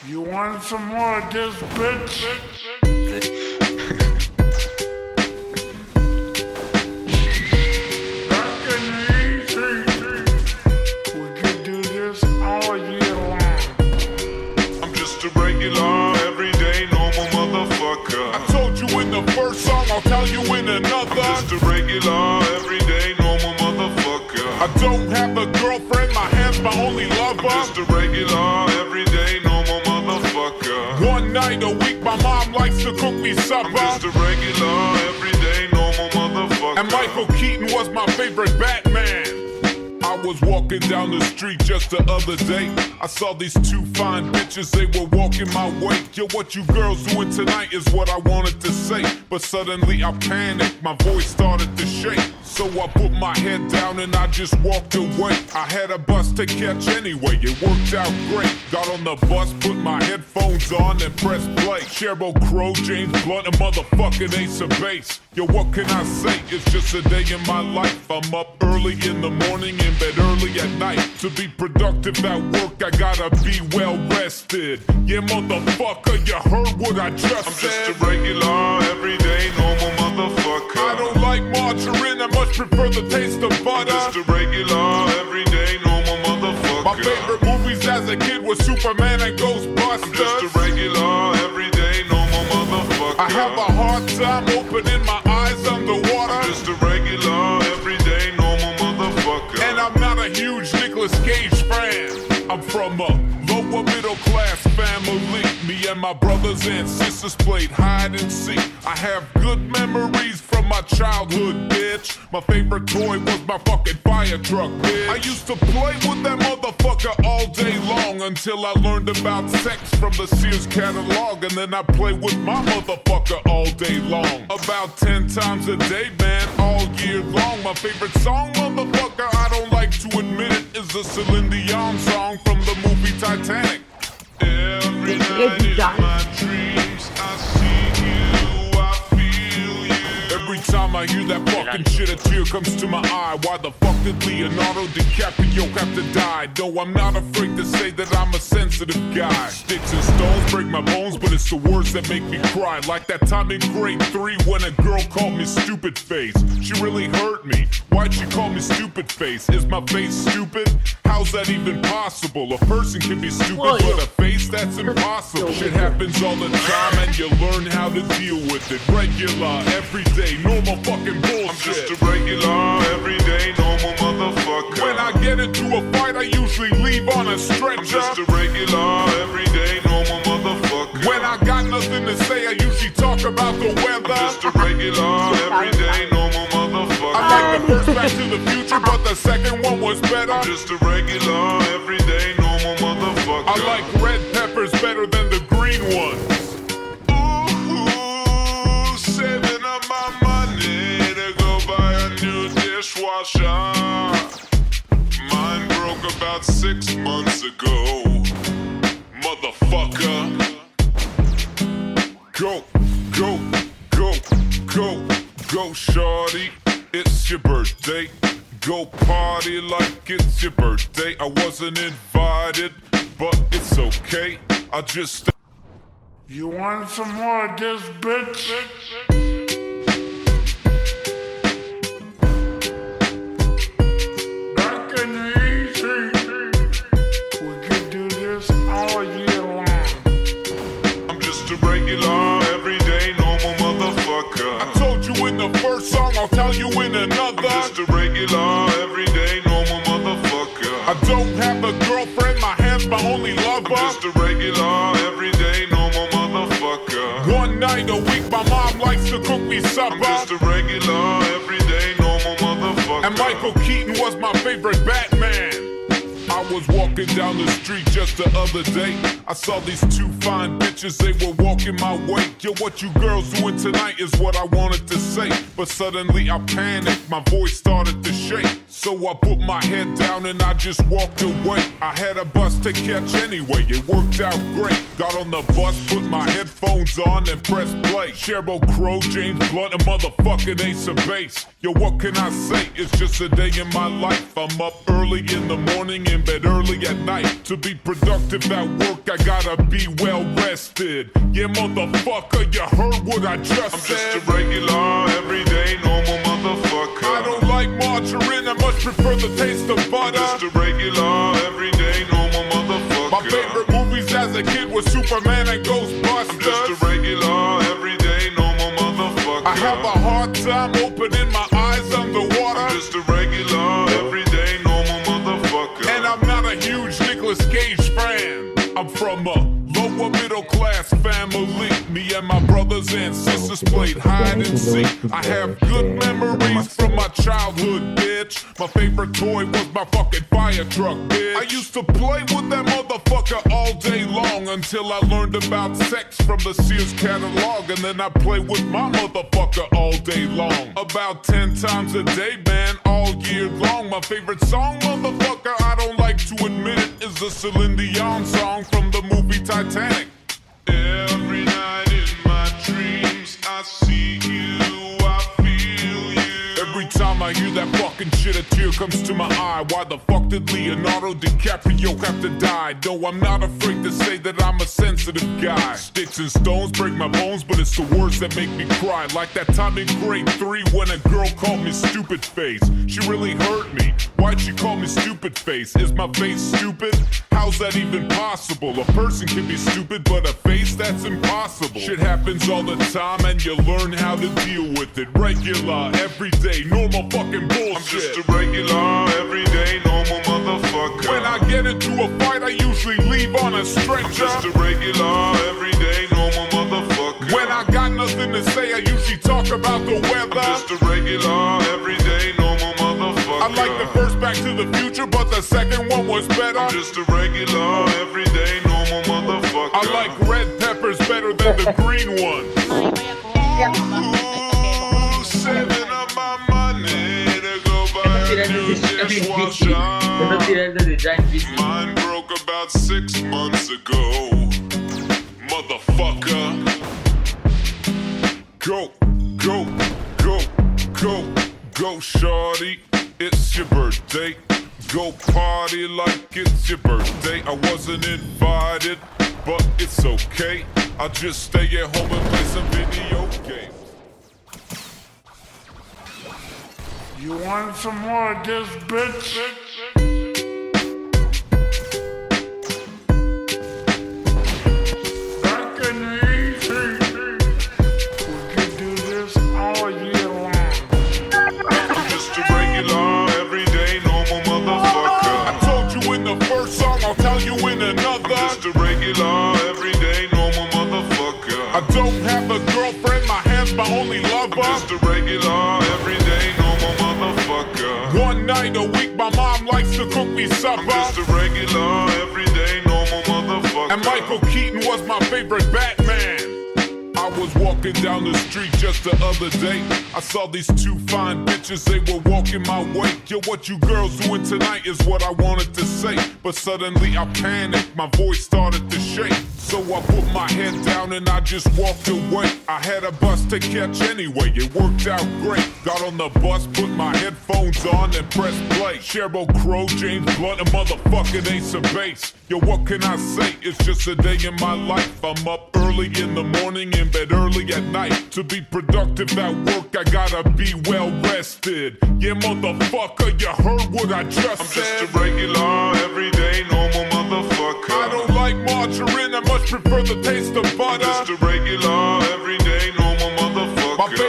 You want some more of this, bitch? Back in the easy. We could do this all year long. I'm just a regular, everyday, normal motherfucker. I told you in the first song, I'll tell you in another. I'm just a regular, everyday, normal motherfucker. I don't have a girlfriend, my hand's my only lover. I'm just a regular, everyday, normal motherfucker. One night a week, my mom likes to cook me supper. I'm just a regular, everyday, normal motherfucker. And Michael Keaton was my favorite Batman. I was walking down the street just the other day. I saw these two fine bitches, they were walking my way. Yo, what you girls doing tonight is what I wanted to say. But suddenly I panicked, my voice started to shake. So I put my head down and I just walked away. I had a bus to catch anyway, it worked out great. Got on the bus, put my headphones on and pressed play. Sheryl Crow, James Blunt, a motherfucking Ace of Base. Yo, what can I say? It's just a day in my life. I'm up early in the morning, in bed early at night. To be productive at work, I gotta be well rested. Yeah, motherfucker, you heard what I just I'm said. just a regular, everyday, normal motherfucker. I don't like margarine, I much prefer the taste of butter. I'm just a regular, everyday, normal motherfucker. My favorite movies as a kid were Superman and Ghostbusters. I'm just a regular, everyday, normal motherfucker. I have a hard time opening my eyes underwater. I'm just a regular, everyday, normal motherfucker. And I'm not a huge Nicolas Cage fan. I'm from a lower middle class family. Me and my brothers and sisters played hide and seek. I have good memories from my childhood, bitch. My favorite toy was my fucking fire truck, bitch. I used to play with that motherfucker all day long until I learned about sex from the Sears catalog. And then I play with my motherfucker all day long. About 10 times a day, man, all year long. My favorite song, motherfucker, I don't like to admit it, is a Celine Dion song from the movie Titanic. Every night in my dreams, I see you, I feel you. Every time I hear that fucking shit, a tear comes to my eye. Why the fuck did Leonardo DiCaprio have to die? No, I'm not afraid to say that I'm a sensitive guy. Sticks and stones break my bones, but it's the words that make me cry. Like that time in grade 3 when a girl called me stupid face. She really hurt me. Why'd she call me stupid face? Is my face stupid? How's that even possible? A person can be stupid, but a face, that's impossible. Shit happens all the time and you learn how to deal with it. Regular, everyday, normal fucking bullshit. I'm just a regular, everyday, normal motherfucker. When I get into a fight, I usually leave on a stretcher. I'm just a regular, everyday, normal motherfucker. When I got nothing to say, I usually talk about the weather. I'm just a regular, everyday, normal motherfucker. I like the first Back to the Future, but the second one was better. I'm just a regular, everyday, normal motherfucker. I like red peppers better than the green ones. Ooh, saving up my money to go buy a new dishwasher. Mine broke about 6 months ago. Motherfucker. Go, go, go, go, go, shorty. It's your birthday. Go party like it's your birthday. I wasn't invited, but it's okay. I just... You want some more of this, bitch? Back in the easy. We could do this all year long. I'm just a regular, everyday, normal motherfucker. I told you in the first song, I'll tell you in another. I'm just a regular, everyday, normal motherfucker. I don't have a girlfriend, my hand's my only lover. I'm just a regular, everyday, normal motherfucker. One night a week, my mom likes to cook me supper. I'm just a regular, everyday, normal motherfucker. And Michael Keaton was my favorite Batman. I was walking down the street just the other day. I saw these two fine bitches, they were walking my way. Yo, what you girls doing tonight is what I wanted to say. But suddenly I panicked, my voice started to shake. So I put my head down and I just walked away. I had a bus to catch anyway, it worked out great. Got on the bus, put my headphones on and pressed play. Sherbo Crow, James Blunt, a motherfucking Ace of Base. Yo, what can I say? It's just a day in my life. I'm up early in the morning, in bed early at night. To be productive at work, I gotta be well rested. Yeah, motherfucker, you heard what I just said. I'm just a regular, everyday, normal motherfucker. I don't like margarine, I much prefer the taste of butter. I'm just a regular, everyday, normal motherfucker. My favorite movies as a kid were Superman and Ghostbusters. I'm just a regular, everyday, normal motherfucker. I have a hard time opening my eyes underwater. I'm just a regular, everyday, normal motherfucker. And I'm not a huge Nicolas Cage fan. I'm from a lower middle class family. Me and my brothers and sisters played hide and seek. I have good memories from my childhood, bitch. My favorite toy was my fucking fire truck, bitch. I used to play with that motherfucker all day long until I learned about sex from the Sears catalog. And then I play with my motherfucker all day long. About 10 times a day, man, all year long. My favorite song, motherfucker, I don't like to admit it, is the Celine Dion song from the movie Titanic. Every night in my dreams, I see you, I feel you. Every time I hear that fucking shit, a tear comes to my eye. Why the fuck did Leonardo DiCaprio have to die? No, I'm not afraid to say that I'm a sensitive guy. Sticks and stones break my bones, but it's the words that make me cry. Like that time in grade 3 when a girl called me stupid face. She really hurt me. Why'd she call me stupid face? Is my face stupid? How's that even possible? A person can be stupid, but a face, that's impossible. Shit happens all the time and you learn how to deal with it. Regular, everyday, normal fucking bullshit. I'm just a regular, everyday, normal motherfucker. When I get into a fight, I usually leave on a stretcher. I'm just a regular, everyday, normal motherfucker. When I got nothing to say, I usually talk about the weather. I'm just a regular, everyday, normal motherfucker. I like the first Back to the Future, but the second one was better. I'm just a regular, everyday, normal motherfucker. I like red peppers better than the green one. Ooh, saving up my money to go buy a new dishwasher. Mine broke about 6 months ago. Motherfucker. Go, go, go, go, go, shorty. It's your birthday. Go party like it's your birthday. I wasn't invited, but it's okay. I'll just stay at home and play some video games. You want some more of this, bitch? Back in the 80s, we could do this all year long. I'm just a regular, everyday, normal motherfucker. I told you in the first song, I'll tell you in another. I'm just a regular, everyday, normal motherfucker. I don't have a girlfriend, my hand's my only lover. I'm just a regular, everyday, normal motherfucker. One night a week, my mom likes to cook me supper. I'm just a regular, everyday, normal motherfucker. And Michael Keaton was my favorite Batman. I was walking down the street just the other day. I saw these two fine bitches, they were walking my way. Yo, what you girls doing tonight is what I wanted to say. But suddenly I panicked, my voice started to shake. So I put my head down and I just walked away. I had a bus to catch anyway, it worked out great. Got on the bus, put my headphones on and pressed play. Sherbo Crow, James Blunt, a motherfucking Ace of Base. Yo, what can I say? It's just a day in my life. I'm up early in the morning, in bed early at night. To be productive at work, I gotta be well rested. Yeah, motherfucker, you heard what I just I'm said. just a regular, everyday, normal motherfucker. I don't like margarine, I much prefer the taste of butter. I'm just a regular,